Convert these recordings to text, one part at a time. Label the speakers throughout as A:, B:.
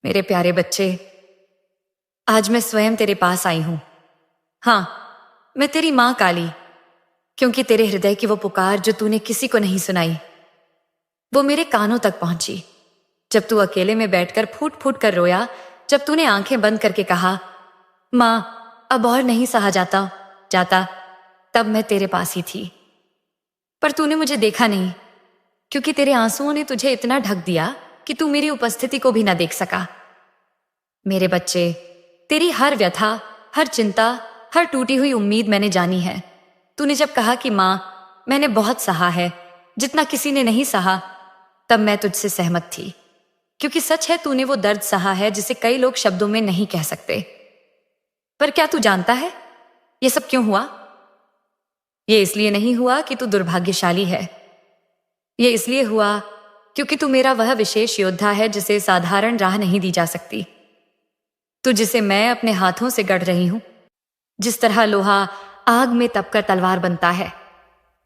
A: मेरे प्यारे बच्चे, आज मैं स्वयं तेरे पास आई हूं। हाँ, मैं तेरी मां काली, क्योंकि तेरे हृदय की वो पुकार जो तूने किसी को नहीं सुनाई, वो मेरे कानों तक पहुंची। जब तू अकेले में बैठकर फूट फूट कर रोया, जब तूने आंखें बंद करके कहा, मां अब और नहीं सहा जाता, तब मैं तेरे पास ही थी। पर तूने मुझे देखा नहीं, क्योंकि तेरे आंसुओं ने तुझे इतना ढक दिया कि तू मेरी उपस्थिति को भी ना देख सका। मेरे बच्चे, तेरी हर व्यथा, हर चिंता, हर टूटी हुई उम्मीद मैंने जानी है। तूने जब कहा कि मां मैंने बहुत सहा है, जितना किसी ने नहीं सहा, तब मैं तुझसे सहमत थी, क्योंकि सच है तूने वो दर्द सहा है जिसे कई लोग शब्दों में नहीं कह सकते। पर क्या तू जानता है ये सब क्यों हुआ? ये इसलिए नहीं हुआ कि तू दुर्भाग्यशाली है। ये इसलिए हुआ क्योंकि तू मेरा वह विशेष योद्धा है जिसे साधारण राह नहीं दी जा सकती। तू जिसे मैं अपने हाथों से गढ़ रही हूं। जिस तरह लोहा आग में तपकर तलवार बनता है,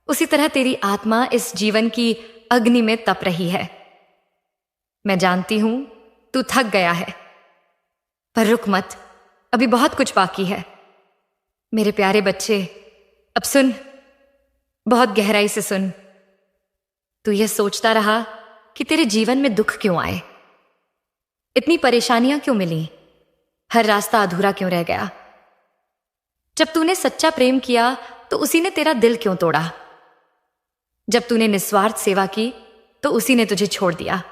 A: उसी तरह तेरी आत्मा इस जीवन की अग्नि में तप रही है। मैं जानती हूं तू थक गया है, पर रुक मत, अभी बहुत कुछ बाकी है। मेरे प्यारे बच्चे, अब सुन, बहुत गहराई से सुन। तू यह सोचता रहा कि तेरे जीवन में दुख क्यों आए, इतनी परेशानियां क्यों मिली, हर रास्ता अधूरा क्यों रह गया। जब तूने सच्चा प्रेम किया तो उसी ने तेरा दिल क्यों तोड़ा। जब तूने निस्वार्थ सेवा की तो उसी ने तुझे छोड़ दिया।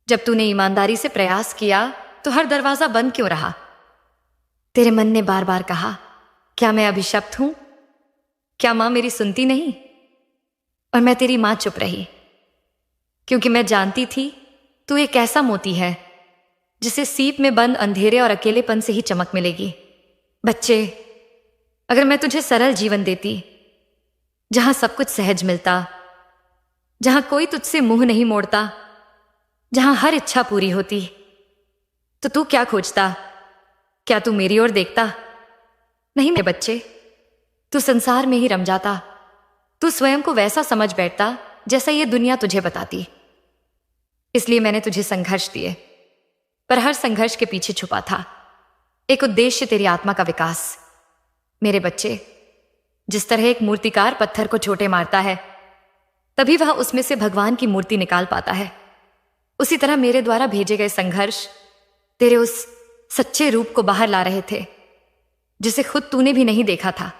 A: जब तूने ईमानदारी से प्रयास किया तो हर दरवाजा बंद क्यों रहा। तेरे मन ने बार बार कहा, क्या मैं अभिशप्त हूं? क्या मां मेरी सुनती नहीं? और मैं तेरी मां चुप रही, क्योंकि मैं जानती थी तू एक ऐसा मोती है जिसे सीप में बंद अंधेरे और अकेलेपन से ही चमक मिलेगी। बच्चे, अगर मैं तुझे सरल जीवन देती, जहां सब कुछ सहज मिलता, जहां कोई तुझसे मुंह नहीं मोड़ता, जहां हर इच्छा पूरी होती, तो तू क्या खोजता? क्या तू मेरी ओर देखता? नहीं मेरे बच्चे, तू संसार में ही रम जाता। तू स्वयं को वैसा समझ बैठता जैसा ये दुनिया तुझे बताती। इसलिए मैंने तुझे संघर्ष दिए, पर हर संघर्ष के पीछे छुपा था एक उद्देश्य, तेरी आत्मा का विकास। मेरे बच्चे, जिस तरह एक मूर्तिकार पत्थर को चोटें मारता है, तभी वह उसमें से भगवान की मूर्ति निकाल पाता है, उसी तरह मेरे द्वारा भेजे गए संघर्ष तेरे उस सच्चे रूप को बाहर ला रहे थे जिसे खुद तूने भी नहीं देखा था।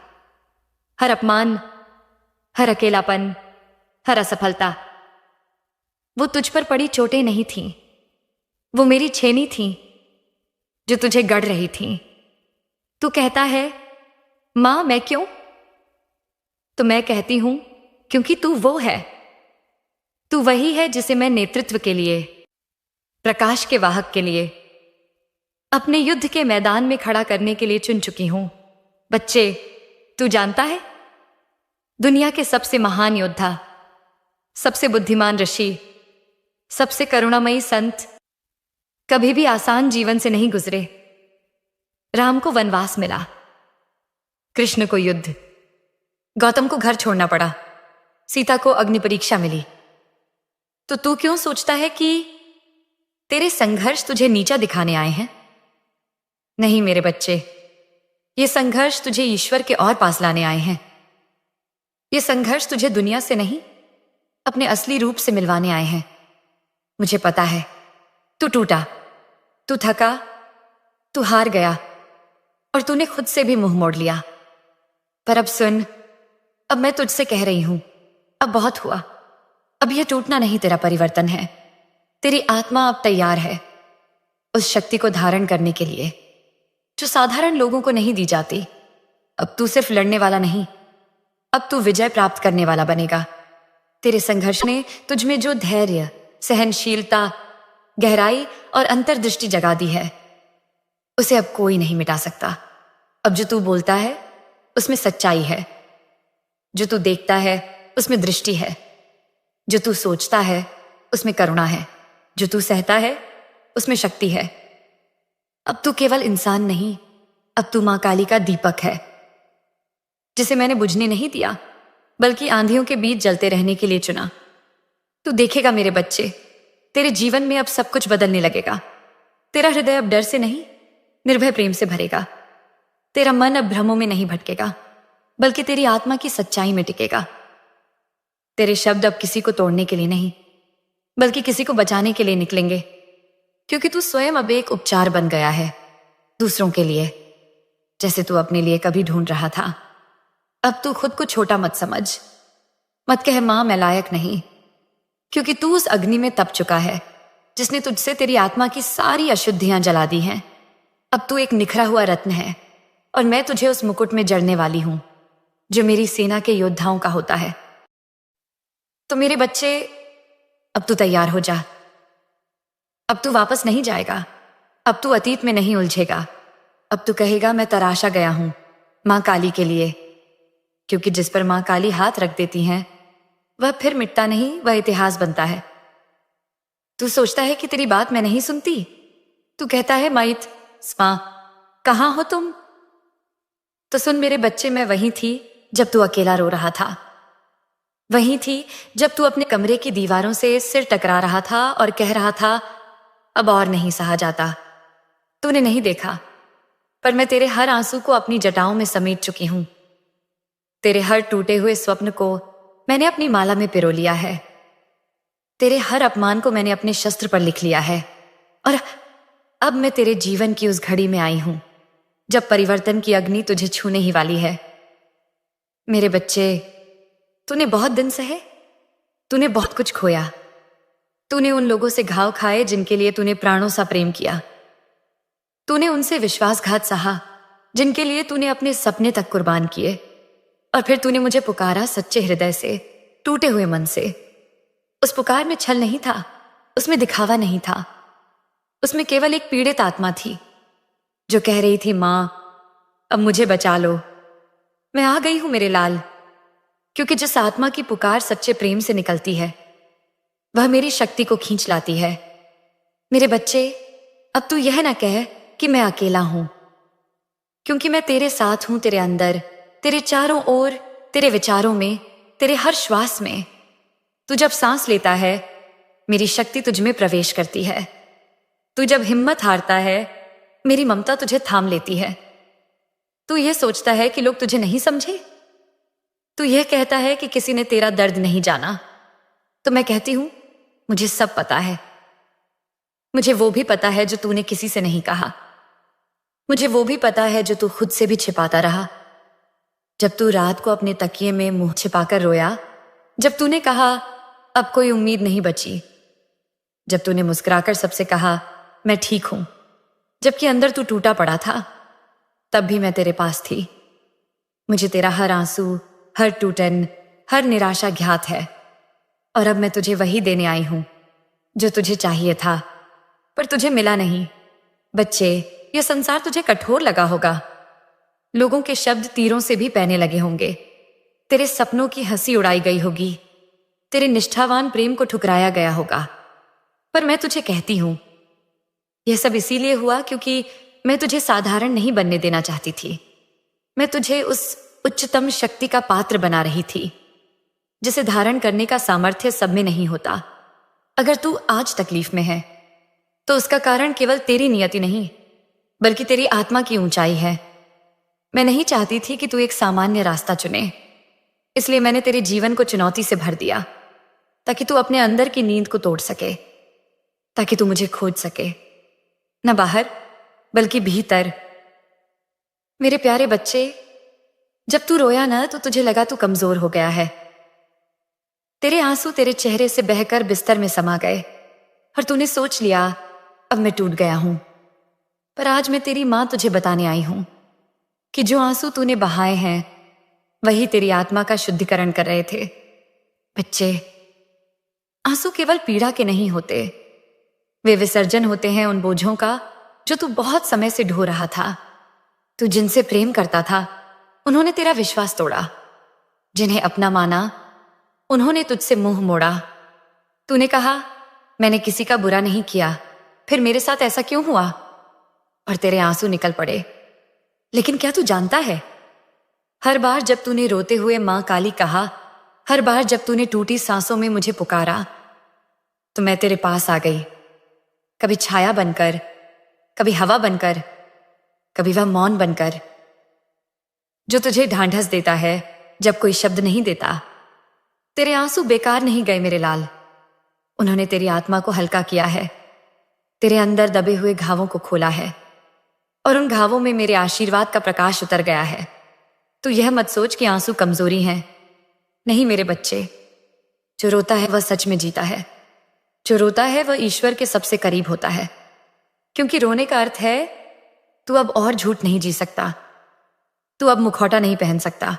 A: हर अपमान, हर अकेलापन, हर असफलता, वो तुझ पर पड़ी चोटें नहीं थीं, वो मेरी छेनी थीं जो तुझे गढ़ रही थीं। तू कहता है, मां मैं क्यों? तो मैं कहती हूं, क्योंकि तू वो है। तू वही है जिसे मैं नेतृत्व के लिए, प्रकाश के वाहक के लिए, अपने युद्ध के मैदान में खड़ा करने के लिए चुन चुकी हूं। बच्चे, तू जानता है, दुनिया के सबसे महान योद्धा, सबसे बुद्धिमान ऋषि, सबसे करुणामयी संत कभी भी आसान जीवन से नहीं गुजरे। राम को वनवास मिला, कृष्ण को युद्ध, गौतम को घर छोड़ना पड़ा, सीता को अग्नि परीक्षा मिली। तो तू क्यों सोचता है कि तेरे संघर्ष तुझे नीचा दिखाने आए हैं? नहीं मेरे बच्चे, ये संघर्ष तुझे ईश्वर के और पास लाने आए हैं। ये संघर्ष तुझे दुनिया से नहीं, अपने असली रूप से मिलवाने आए हैं। मुझे पता है, तू टूटा, तू थका, तू हार गया और तूने खुद से भी मुंह मोड़ लिया। पर अब सुन, अब मैं तुझसे कह रही हूं, अब बहुत हुआ। अब यह टूटना नहीं तेरा परिवर्तन है। तेरी आत्मा अब तैयार है उस शक्ति को धारण करने के लिए जो साधारण लोगों को नहीं दी जाती। अब तू सिर्फ लड़ने वाला नहीं, अब तू विजय प्राप्त करने वाला बनेगा। तेरे संघर्ष ने तुझ में जो धैर्य, सहनशीलता, गहराई और अंतर्दृष्टि जगा दी है, उसे अब कोई नहीं मिटा सकता। अब जो तू बोलता है उसमें सच्चाई है, जो तू देखता है उसमें दृष्टि है, जो तू सोचता है उसमें करुणा है, जो तू सहता है उसमें शक्ति है। अब तू केवल इंसान नहीं, अब तू मां काली का दीपक है, जिसे मैंने बुझने नहीं दिया, बल्कि आंधियों के बीच जलते रहने के लिए चुना। तू देखेगा मेरे बच्चे, तेरे जीवन में अब सब कुछ बदलने लगेगा। तेरा हृदय अब डर से नहीं, निर्भय प्रेम से भरेगा। तेरा मन अब भ्रमों में नहीं भटकेगा, बल्कि तेरी आत्मा की सच्चाई में टिकेगा। तेरे शब्द अब किसी को तोड़ने के लिए नहीं, बल्कि किसी को बचाने के लिए निकलेंगे, क्योंकि तू स्वयं अब एक उपचार बन गया है दूसरों के लिए, जैसे तू अपने लिए कभी ढूंढ रहा था। अब तू खुद को छोटा मत समझ, मत कह मां मैं लायक नहीं, क्योंकि तू उस अग्नि में तप चुका है जिसने तुझसे तेरी आत्मा की सारी अशुद्धियां जला दी हैं। अब तू एक निखरा हुआ रत्न है, और मैं तुझे उस मुकुट में जड़ने वाली हूं जो मेरी सेना के योद्धाओं का होता है। तो मेरे बच्चे, अब तू तैयार हो जा। अब तू वापस नहीं जाएगा, अब तू अतीत में नहीं उलझेगा। अब तू कहेगा मैं तराशा गया हूं मां काली के लिए, क्योंकि जिस पर मां काली हाथ रख देती हैं वह फिर मिटता नहीं, वह इतिहास बनता है। तू सोचता है कि तेरी बात मैं नहीं सुनती। तू कहता है माइत स्मा, कहां हो तुम? तो सुन मेरे बच्चे, मैं वहीं थी जब तू अकेला रो रहा था, वहीं थी जब तू अपने कमरे की दीवारों से सिर टकरा रहा था और कह रहा था अब और नहीं सहा जाता। तूने नहीं देखा, पर मैं तेरे हर आंसू को अपनी जटाओं में समेट चुकी हूं। तेरे हर टूटे हुए स्वप्न को मैंने अपनी माला में पिरो लिया है। तेरे हर अपमान को मैंने अपने शस्त्र पर लिख लिया है, और अब मैं तेरे जीवन की उस घड़ी में आई हूं जब परिवर्तन की अग्नि तुझे छूने ही वाली है। मेरे बच्चे, तूने बहुत दिन सहे, तूने बहुत कुछ खोया। तूने उन लोगों से घाव खाए जिनके लिए तूने प्राणों सा प्रेम किया। तूने उनसे विश्वासघात सहा जिनके लिए तूने अपने सपने तक कुर्बान किए। और फिर तूने मुझे पुकारा सच्चे हृदय से, टूटे हुए मन से। उस पुकार में छल नहीं था, उसमें दिखावा नहीं था, उसमें केवल एक पीड़ित आत्मा थी जो कह रही थी मां अब मुझे बचा लो। मैं आ गई हूं मेरे लाल, क्योंकि जिस आत्मा की पुकार सच्चे प्रेम से निकलती है वह मेरी शक्ति को खींच लाती है। मेरे बच्चे, अब तू यह ना कह कि मैं अकेला हूं, क्योंकि मैं तेरे साथ हूं, तेरे अंदर, तेरे चारों ओर, तेरे विचारों में, तेरे हर श्वास में। तू जब सांस लेता है मेरी शक्ति तुझ में प्रवेश करती है। तू जब हिम्मत हारता है मेरी ममता तुझे थाम लेती है। तू यह सोचता है कि लोग तुझे नहीं समझे, तू यह कहता है कि किसी ने तेरा दर्द नहीं जाना, तो मैं कहती हूं मुझे सब पता है। मुझे वो भी पता है जो तूने किसी से नहीं कहा। मुझे वो भी पता है जो तू खुद से भी छिपाता रहा। जब तू रात को अपने तकिए में मुंह छिपाकर रोया, जब तूने कहा अब कोई उम्मीद नहीं बची, जब तूने मुस्कुराकर सबसे कहा मैं ठीक हूं, जबकि अंदर तू टूटा पड़ा था, तब भी मैं तेरे पास थी। मुझे तेरा हर आंसू, हर टूटन, हर निराशा ज्ञात है, और अब मैं तुझे वही देने आई हूं जो तुझे चाहिए था, पर तुझे मिला नहीं। बच्चे, यह संसार तुझे कठोर लगा होगा। लोगों के शब्द तीरों से भी पैने लगे होंगे। तेरे सपनों की हंसी उड़ाई गई होगी, तेरे निष्ठावान प्रेम को ठुकराया गया होगा। पर मैं तुझे कहती हूं यह सब इसीलिए हुआ क्योंकि मैं तुझे साधारण नहीं बनने देना चाहती थी। मैं तुझे उस उच्चतम शक्ति का पात्र बना रही थी जिसे धारण करने का सामर्थ्य सब में नहीं होता। अगर तू आज तकलीफ में है तो उसका कारण केवल तेरी नियति नहीं, बल्कि तेरी आत्मा की ऊंचाई है। मैं नहीं चाहती थी कि तू एक सामान्य रास्ता चुने, इसलिए मैंने तेरे जीवन को चुनौती से भर दिया, ताकि तू अपने अंदर की नींद को तोड़ सके, ताकि तू मुझे खोज सके, न बाहर बल्कि भीतर। मेरे प्यारे बच्चे, जब तू रोया ना तो तुझे लगा तू कमजोर हो गया है। तेरे आंसू तेरे चेहरे से बहकर बिस्तर में समा गए और तूने सोच लिया अब मैं टूट गया हूं। पर आज मैं तेरी मां तुझे बताने आई हूं कि जो आंसू तूने बहाए हैं वही तेरी आत्मा का शुद्धिकरण कर रहे थे। बच्चे, आंसू केवल पीड़ा के नहीं होते, वे विसर्जन होते हैं उन बोझों का जो तू बहुत समय से ढो रहा था। तू जिनसे प्रेम करता था उन्होंने तेरा विश्वास तोड़ा, जिन्हें अपना माना उन्होंने तुझसे मुंह मोड़ा। तूने कहा मैंने किसी का बुरा नहीं किया, फिर मेरे साथ ऐसा क्यों हुआ? और तेरे आंसू निकल पड़े। लेकिन क्या तू जानता है, हर बार जब तूने रोते हुए मां काली कहा, हर बार जब तूने टूटी सांसों में मुझे पुकारा, तो मैं तेरे पास आ गई, कभी छाया बनकर, कभी हवा बनकर, कभी वह मौन बनकर, जो तुझे ढांढस देता है जब कोई शब्द नहीं देता। तेरे आंसू बेकार नहीं गए मेरे लाल, उन्होंने तेरी आत्मा को हल्का किया है, तेरे अंदर दबे हुए घावों को खोला है, और उन घावों में मेरे आशीर्वाद का प्रकाश उतर गया है। तू यह मत सोच कि आंसू कमजोरी हैं। नहीं मेरे बच्चे, जो रोता है वह सच में जीता है। जो रोता है वह ईश्वर के सबसे करीब होता है, क्योंकि रोने का अर्थ है तू अब और झूठ नहीं जी सकता, तू अब मुखौटा नहीं पहन सकता,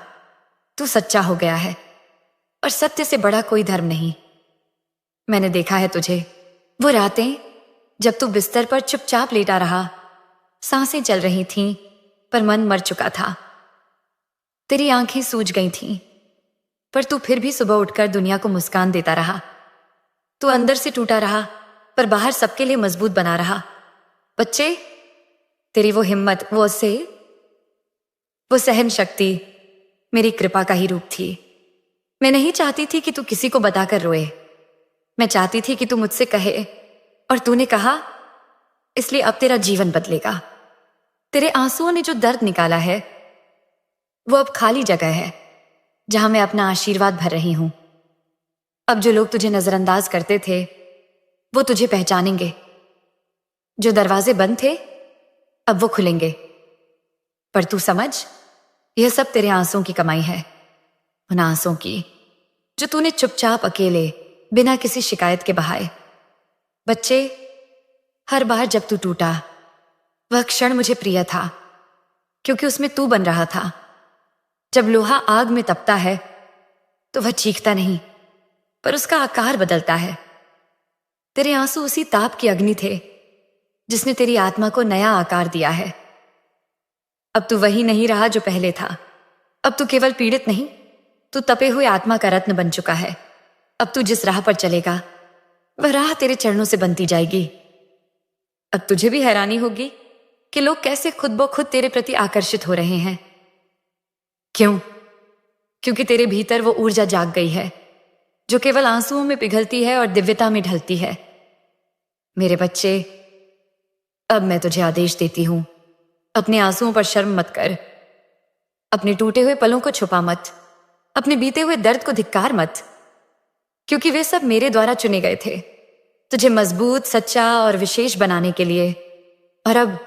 A: तू सच्चा हो गया है, और सत्य से बड़ा कोई धर्म नहीं। मैंने देखा है तुझे, वो रातें जब तू बिस्तर पर चुपचाप लेटा रहा, सांसें चल रही थीं पर मन मर चुका था, तेरी आंखें सूज गई थीं, पर तू फिर भी सुबह उठकर दुनिया को मुस्कान देता रहा। तू अंदर से टूटा रहा पर बाहर सबके लिए मजबूत बना रहा। बच्चे, तेरी वो हिम्मत, वो सहन शक्ति मेरी कृपा का ही रूप थी। मैं नहीं चाहती थी कि तू किसी को बताकर रोए, मैं चाहती थी कि तू मुझसे कहे, और तूने कहा, इसलिए अब तेरा जीवन बदलेगा। तेरे आंसुओं ने जो दर्द निकाला है वो अब खाली जगह है जहां मैं अपना आशीर्वाद भर रही हूं। अब जो लोग तुझे नजरअंदाज करते थे वो तुझे पहचानेंगे, जो दरवाजे बंद थे अब वो खुलेंगे। पर तू समझ, यह सब तेरे आंसुओं की कमाई है, उन आंसुओं की जो तूने चुपचाप अकेले बिना किसी शिकायत के बहाए। बच्चे, हर बार जब तू टूटा वह क्षण मुझे प्रिय था, क्योंकि उसमें तू बन रहा था। जब लोहा आग में तपता है तो वह चीखता नहीं पर उसका आकार बदलता है। तेरे आंसू उसी ताप की अग्नि थे जिसने तेरी आत्मा को नया आकार दिया है। अब तू वही नहीं रहा जो पहले था। अब तू केवल पीड़ित नहीं, तू तपे हुए आत्मा का रत्न बन चुका है। अब तू जिस राह पर चलेगा वह राह तेरे चरणों से बनती जाएगी। अब तुझे भी हैरानी होगी कि लोग कैसे खुद ब खुद तेरे प्रति आकर्षित हो रहे हैं। क्यों? क्योंकि तेरे भीतर वो ऊर्जा जाग गई है जो केवल आंसुओं में पिघलती है और दिव्यता में ढलती है। मेरे बच्चे, अब मैं तुझे आदेश देती हूं, अपने आंसुओं पर शर्म मत कर, अपने टूटे हुए पलों को छुपा मत, अपने बीते हुए दर्द को धिक्कार मत, क्योंकि वे सब मेरे द्वारा चुने गए थे तुझे मजबूत, सच्चा और विशेष बनाने के लिए। और अब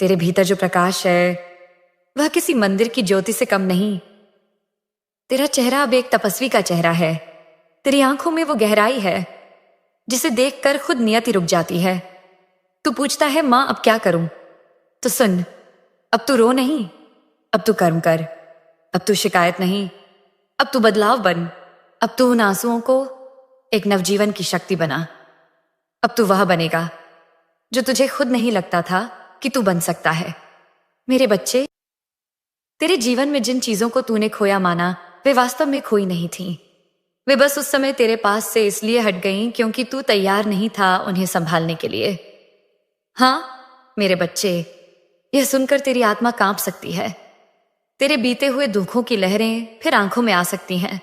A: तेरे भीतर जो प्रकाश है वह किसी मंदिर की ज्योति से कम नहीं। तेरा चेहरा अब एक तपस्वी का चेहरा है। तेरी आंखों में वो गहराई है जिसे देखकर खुद नियति रुक जाती है। तू पूछता है, मां अब क्या करूं? तो सुन, अब तू रो नहीं, अब तू कर्म कर। अब तू शिकायत नहीं, अब तू बदलाव बन। अब तू उन आंसुओं को एक नवजीवन की शक्ति बना। अब तू वह बनेगा जो तुझे खुद नहीं लगता था कि तू बन सकता है। मेरे बच्चे, तेरे जीवन में जिन चीजों को तूने खोया माना वे वास्तव में खोई नहीं थीं। वे बस उस समय तेरे पास से इसलिए हट गईं क्योंकि तू तैयार नहीं था उन्हें संभालने के लिए। हां मेरे बच्चे, यह सुनकर तेरी आत्मा कांप सकती है। तेरे बीते हुए दुखों की लहरें फिर आंखों में आ सकती हैं,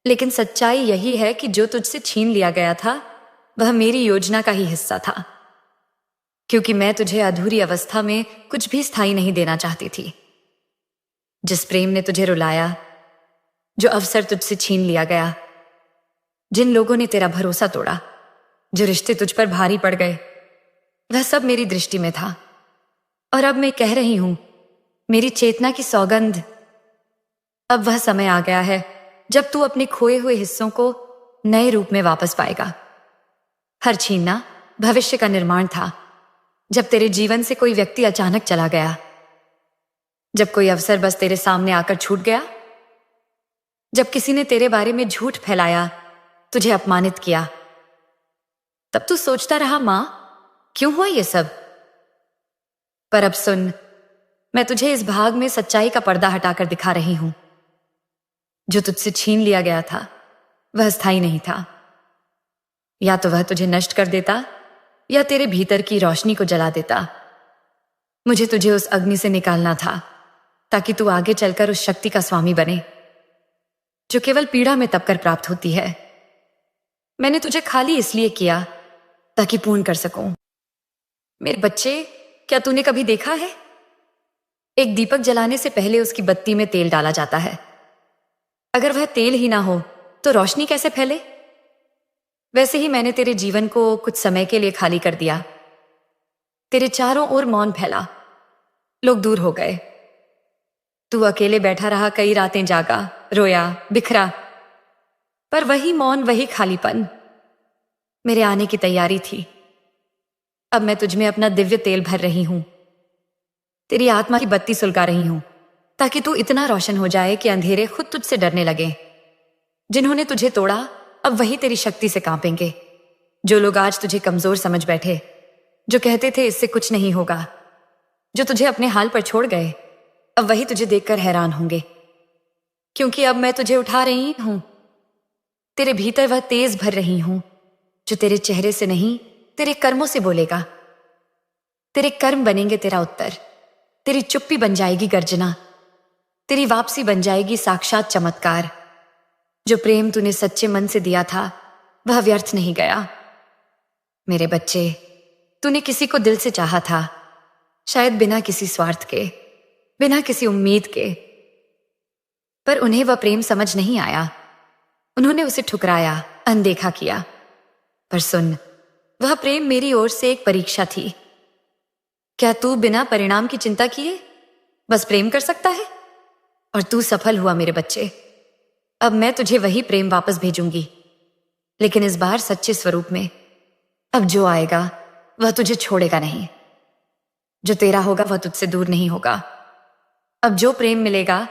A: लेकिन सच्चाई यही है कि जो तुझसे छीन लिया गया था वह मेरी योजना का ही हिस्सा था, क्योंकि मैं तुझे अधूरी अवस्था में कुछ भी स्थायी नहीं देना चाहती थी। जिस प्रेम ने तुझे रुलाया, जो अवसर तुझसे छीन लिया गया, जिन लोगों ने तेरा भरोसा तोड़ा, जो रिश्ते तुझ पर भारी पड़ गए, वह सब मेरी दृष्टि में था। और अब मैं कह रही हूं, मेरी चेतना की सौगंध, अब वह समय आ गया है जब तू अपने खोए हुए हिस्सों को नए रूप में वापस पाएगा। हर छीनना भविष्य का निर्माण था। जब तेरे जीवन से कोई व्यक्ति अचानक चला गया, जब कोई अवसर बस तेरे सामने आकर छूट गया, जब किसी ने तेरे बारे में झूठ फैलाया, तुझे अपमानित किया, तब तू सोचता रहा, मां क्यों हुआ ये सब? पर अब सुन, मैं तुझे इस भाग में सच्चाई का पर्दा हटाकर दिखा रही हूं। जो तुझसे छीन लिया गया था वह स्थायी नहीं था। या तो वह तुझे नष्ट कर देता या तेरे भीतर की रोशनी को जला देता। मुझे तुझे उस अग्नि से निकालना था ताकि तू आगे चलकर उस शक्ति का स्वामी बने जो केवल पीड़ा में तपकर प्राप्त होती है। मैंने तुझे खाली इसलिए किया ताकि पूर्ण कर सकूं। मेरे बच्चे, क्या तूने कभी देखा है, एक दीपक जलाने से पहले उसकी बत्ती में तेल डाला जाता है। अगर वह तेल ही ना हो तो रोशनी कैसे फैले? वैसे ही मैंने तेरे जीवन को कुछ समय के लिए खाली कर दिया। तेरे चारों ओर मौन फैला, लोग दूर हो गए। तू अकेले बैठा रहा, कई रातें जागा, रोया, बिखरा। पर वही मौन, वही खालीपन मेरे आने की तैयारी थी। अब मैं तुझ में अपना दिव्य तेल भर रही हूं, तेरी आत्मा की बत्ती सुलगा रही हूं, ताकि तू इतना रोशन हो जाए कि अंधेरे खुद तुझसे डरने लगे। जिन्होंने तुझे तोड़ा अब वही तेरी शक्ति से कांपेंगे। जो लोग आज तुझे कमजोर समझ बैठे, जो कहते थे इससे कुछ नहीं होगा, जो तुझे अपने हाल पर छोड़ गए, अब वही तुझे देखकर हैरान होंगे, क्योंकि अब मैं तुझे उठा रही हूं। तेरे भीतर वह तेज भर रही हूं जो तेरे चेहरे से नहीं, तेरे कर्मों से बोलेगा। तेरे कर्म बनेंगे तेरा उत्तर, तेरी चुप्पी बन जाएगी गर्जना, तेरी वापसी बन जाएगी साक्षात चमत्कार। जो प्रेम तूने सच्चे मन से दिया था वह व्यर्थ नहीं गया। मेरे बच्चे, तूने किसी को दिल से चाहा था, शायद बिना किसी स्वार्थ के, बिना किसी उम्मीद के, पर उन्हें वह प्रेम समझ नहीं आया। उन्होंने उसे ठुकराया, अनदेखा किया। पर सुन, वह प्रेम मेरी ओर से एक परीक्षा थी। क्या तू बिना परिणाम की चिंता किए बस प्रेम कर सकता है? और तू सफल हुआ मेरे बच्चे। अब मैं तुझे वही प्रेम वापस भेजूंगी, लेकिन इस बार सच्चे स्वरूप में। अब जो आएगा वह तुझे छोड़ेगा नहीं, जो तेरा होगा वह तुझसे दूर नहीं होगा। अब जो प्रेम मिलेगा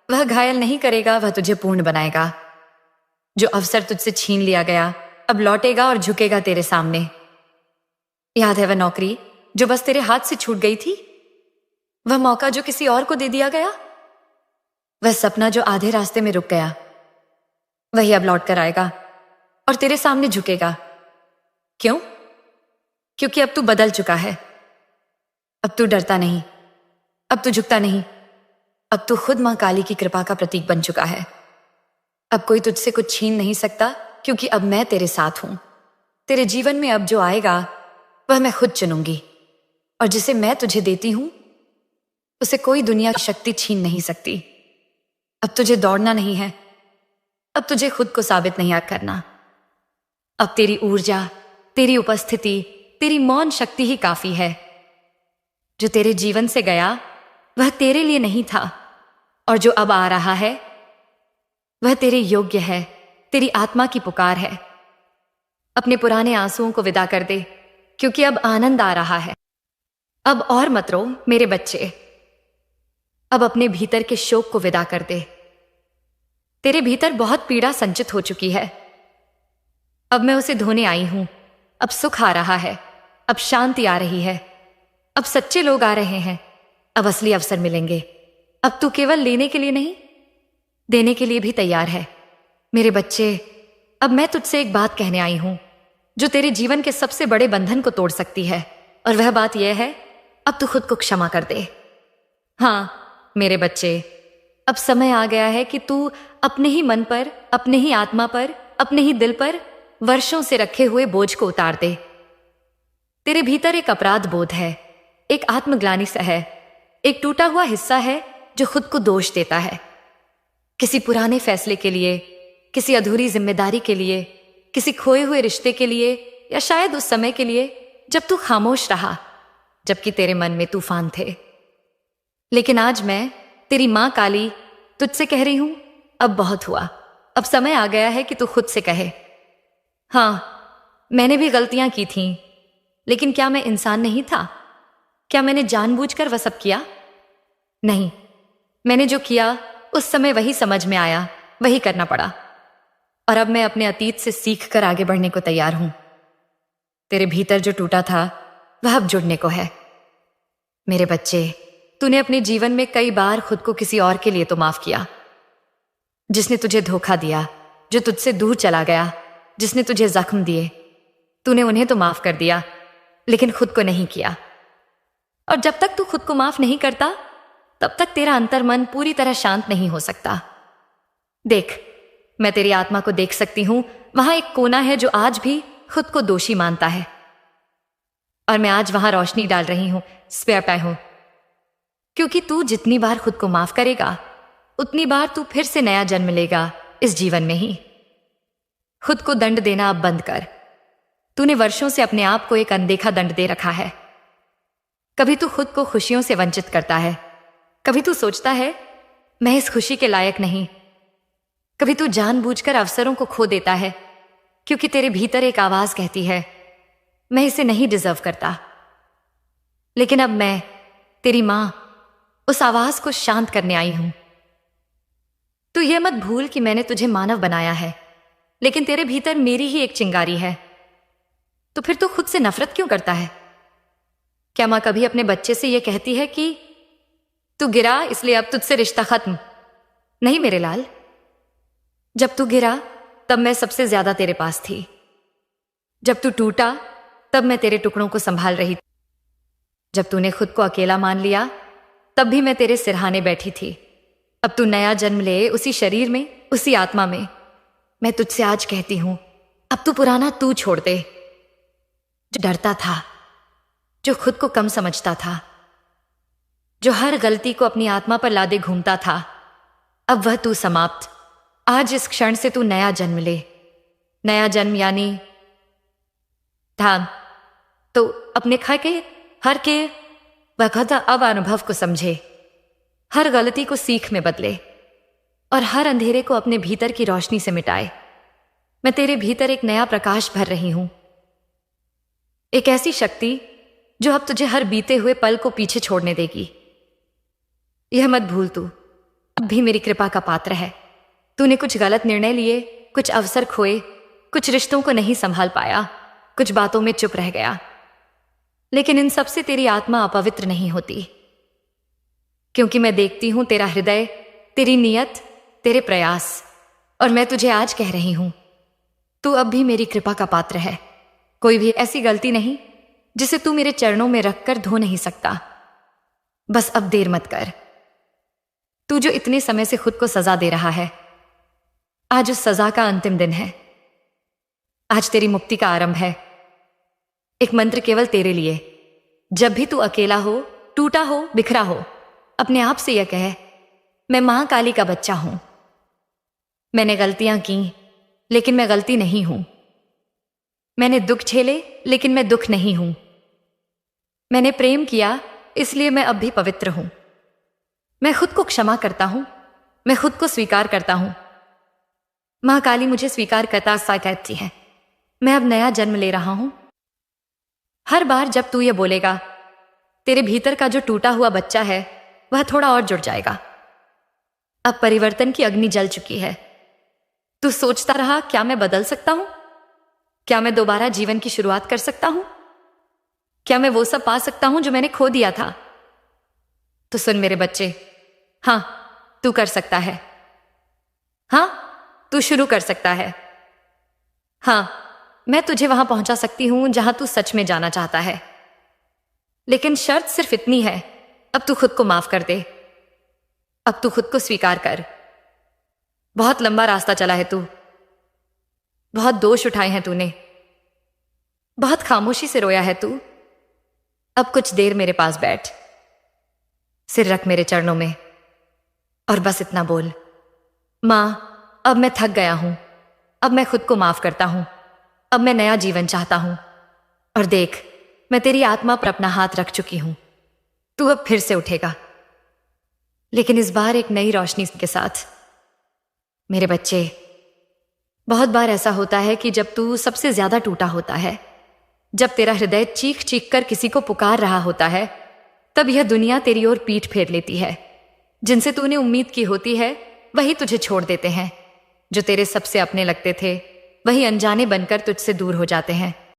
A: वह घायल नहीं करेगा, वह तुझे पूर्ण बनाएगा। जो अवसर तुझसे छीन लिया गया अब लौटेगा और झुकेगा तेरे सामने। याद है वह नौकरी जो बस तेरे हाथ से छूट गई थी? वह मौका जो किसी और को दे दिया गया? वह सपना जो आधे रास्ते में रुक गया? वही अब लौट कर आएगा और तेरे सामने झुकेगा। क्यों? क्योंकि अब तू बदल चुका है। अब तू डरता नहीं, अब तू झुकता नहीं, अब तू खुद मां काली की कृपा का प्रतीक बन चुका है। अब कोई तुझसे कुछ छीन नहीं सकता, क्योंकि अब मैं तेरे साथ हूं। तेरे जीवन में अब जो आएगा वह मैं खुद चुनूंगी, और जिसे मैं तुझे देती हूं उसे कोई दुनिया की शक्ति छीन नहीं सकती। अब तुझे दौड़ना नहीं है, अब तुझे खुद को साबित नहीं करना। अब तेरी ऊर्जा, तेरी उपस्थिति, तेरी मौन शक्ति ही काफी है। जो तेरे जीवन से गया वह तेरे लिए नहीं था, और जो अब आ रहा है वह तेरे योग्य है, तेरी आत्मा की पुकार है। अपने पुराने आंसुओं को विदा कर दे, क्योंकि अब आनंद आ रहा है। अब और मत रो मेरे बच्चे, अब अपने भीतर के शोक को विदा कर दे। तेरे भीतर बहुत पीड़ा संचित हो चुकी है, अब मैं उसे धोने आई हूं। अब सुख आ रहा है, अब शांति आ रही है, अब सच्चे लोग आ रहे हैं, अब असली अवसर मिलेंगे। अब तू केवल लेने के लिए नहीं, देने के लिए भी तैयार है। मेरे बच्चे, अब मैं तुझसे एक बात कहने आई हूं जो तेरे जीवन के सबसे बड़े बंधन को तोड़ सकती है, और वह बात यह है, अब तू खुद को क्षमा कर दे। हाँ मेरे बच्चे, अब समय आ गया है कि तू अपने ही मन पर, अपने ही आत्मा पर, अपने ही दिल पर वर्षों से रखे हुए बोझ को उतार दे। तेरे भीतर एक अपराध बोध है, एक आत्मग्लानि सा है, एक टूटा हुआ हिस्सा है जो खुद को दोष देता है। किसी पुराने फैसले के लिए, किसी अधूरी जिम्मेदारी के लिए, किसी खोए हुए रिश्ते के लिए, या शायद उस समय के लिए जब तू खामोश रहा, जबकि तेरे मन में तूफान थे। लेकिन आज मैं, तेरी मां काली, तुझसे कह रही हूं, अब बहुत हुआ। अब समय आ गया है कि तू खुद से कहे, हाँ मैंने भी गलतियां की थीं, लेकिन क्या मैं इंसान नहीं था? क्या मैंने जानबूझकर वह सब किया? नहीं, मैंने जो किया उस समय वही समझ में आया, वही करना पड़ा। और अब मैं अपने अतीत से सीख कर आगे बढ़ने को तैयार हूं। तेरे भीतर जो टूटा था वह अब जुड़ने को है। मेरे बच्चे, तूने अपने जीवन में कई बार खुद को किसी और के लिए तो माफ किया। जिसने तुझे धोखा दिया, जो तुझसे दूर चला गया, जिसने तुझे जख्म दिए, तूने उन्हें तो माफ कर दिया, लेकिन खुद को नहीं किया। और जब तक तू खुद को माफ नहीं करता, तब तक तेरा अंतर्मन पूरी तरह शांत नहीं हो सकता। देख, मैं तेरी आत्मा को देख सकती हूं। वहां एक कोना है जो आज भी खुद को दोषी मानता है। और मैं आज वहां रोशनी डाल रही हूं, स्पेयर पे हूं। क्योंकि तू जितनी बार खुद को माफ करेगा उतनी बार तू फिर से नया जन्म लेगा इस जीवन में ही। खुद को दंड देना अब बंद कर। तूने वर्षों से अपने आप को एक अनदेखा दंड दे रखा है। कभी तू खुद को खुशियों से वंचित करता है, कभी तू सोचता है मैं इस खुशी के लायक नहीं, कभी तू जानबूझकर अवसरों को खो देता है क्योंकि तेरे भीतर एक आवाज कहती है मैं इसे नहीं डिजर्व करता। लेकिन अब मैं तेरी मां उस आवाज को शांत करने आई हूं। तू यह मत भूल कि मैंने तुझे मानव बनाया है, लेकिन तेरे भीतर मेरी ही एक चिंगारी है। तो फिर तू खुद से नफरत क्यों करता है? क्या मां कभी अपने बच्चे से यह कहती है कि तू गिरा इसलिए अब तुझसे रिश्ता खत्म? नहीं मेरे लाल, जब तू गिरा तब मैं सबसे ज्यादा तेरे पास थी। जब तू टूटा तब मैं तेरे टुकड़ों को संभाल रही थी। जब तूने खुद को अकेला मान लिया तब भी मैं तेरे सिरहाने बैठी थी। अब तू नया जन्म ले उसी शरीर में, उसी आत्मा में। मैं तुझसे आज कहती हूं अब तू पुराना तू छोड़ दे, जो डरता था, जो खुद को कम समझता था, जो हर गलती को अपनी आत्मा पर लादे घूमता था। अब वह तू समाप्त। आज इस क्षण से तू नया जन्म ले। नया जन्म यानी ध्यान। तो अपने खा के हर के वक़्त अब अनुभव को समझे, हर गलती को सीख में बदले और हर अंधेरे को अपने भीतर की रोशनी से मिटाए। मैं तेरे भीतर एक नया प्रकाश भर रही हूं, एक ऐसी शक्ति जो अब तुझे हर बीते हुए पल को पीछे छोड़ने देगी। यह मत भूल तू अब भी मेरी कृपा का पात्र है। तूने कुछ गलत निर्णय लिए, कुछ अवसर खोए, कुछ रिश्तों को नहीं संभाल पाया, कुछ बातों में चुप रह गया। लेकिन इन सब से तेरी आत्मा अपवित्र नहीं होती, क्योंकि मैं देखती हूं तेरा हृदय, तेरी नीयत, तेरे प्रयास। और मैं तुझे आज कह रही हूं तू अब भी मेरी कृपा का पात्र है। कोई भी ऐसी गलती नहीं जिसे तू मेरे चरणों में रखकर धो नहीं सकता। बस अब देर मत कर। तू जो इतने समय से खुद को सजा दे रहा है, आज उस सजा का अंतिम दिन है। आज तेरी मुक्ति का आरंभ है। एक मंत्र केवल तेरे लिए। जब भी तू अकेला हो, टूटा हो, बिखरा हो, अपने आप से यह कह मैं मां काली का बच्चा हूं। मैंने गलतियां की लेकिन मैं गलती नहीं हूं। मैंने दुख झेले लेकिन मैं दुख नहीं हूं। मैंने प्रेम किया इसलिए मैं अब भी पवित्र हूं। मैं खुद को क्षमा करता हूं, मैं खुद को स्वीकार करता हूं। मां काली मुझे स्वीकार करता सा कहती है मैं अब नया जन्म ले रहा हूं। हर बार जब तू ये बोलेगा तेरे भीतर का जो टूटा हुआ बच्चा है वह थोड़ा और जुड़ जाएगा। अब परिवर्तन की अग्नि जल चुकी है। तू सोचता रहा क्या मैं बदल सकता हूं? क्या मैं दोबारा जीवन की शुरुआत कर सकता हूं? क्या मैं वो सब पा सकता हूं जो मैंने खो दिया था? तो सुन मेरे बच्चे, हां तू कर सकता है। हां तू शुरू कर सकता है। हां मैं तुझे वहां पहुंचा सकती हूं जहां तू सच में जाना चाहता है। लेकिन शर्त सिर्फ इतनी है, अब तू खुद को माफ कर दे। अब तू खुद को स्वीकार कर। बहुत लंबा रास्ता चला है तू, बहुत दोष उठाए हैं तूने, बहुत खामोशी से रोया है तू। अब कुछ देर मेरे पास बैठ, सिर रख मेरे चरणों में और बस इतना बोल, मां अब मैं थक गया हूं, अब मैं खुद को माफ करता हूं, अब मैं नया जीवन चाहता हूं। और देख मैं तेरी आत्मा पर अपना हाथ रख चुकी हूं। तू अब फिर से उठेगा, लेकिन इस बार एक नई रोशनी के साथ। मेरे बच्चे, बहुत बार ऐसा होता है कि जब तू सबसे ज्यादा टूटा होता है, जब तेरा हृदय चीख चीख कर किसी को पुकार रहा होता है, तब यह दुनिया तेरी ओर पीठ फेर लेती है। जिनसे तूने उम्मीद की होती है वही तुझे छोड़ देते हैं। जो तेरे सबसे अपने लगते थे वही अनजाने बनकर तुझसे दूर हो जाते हैं।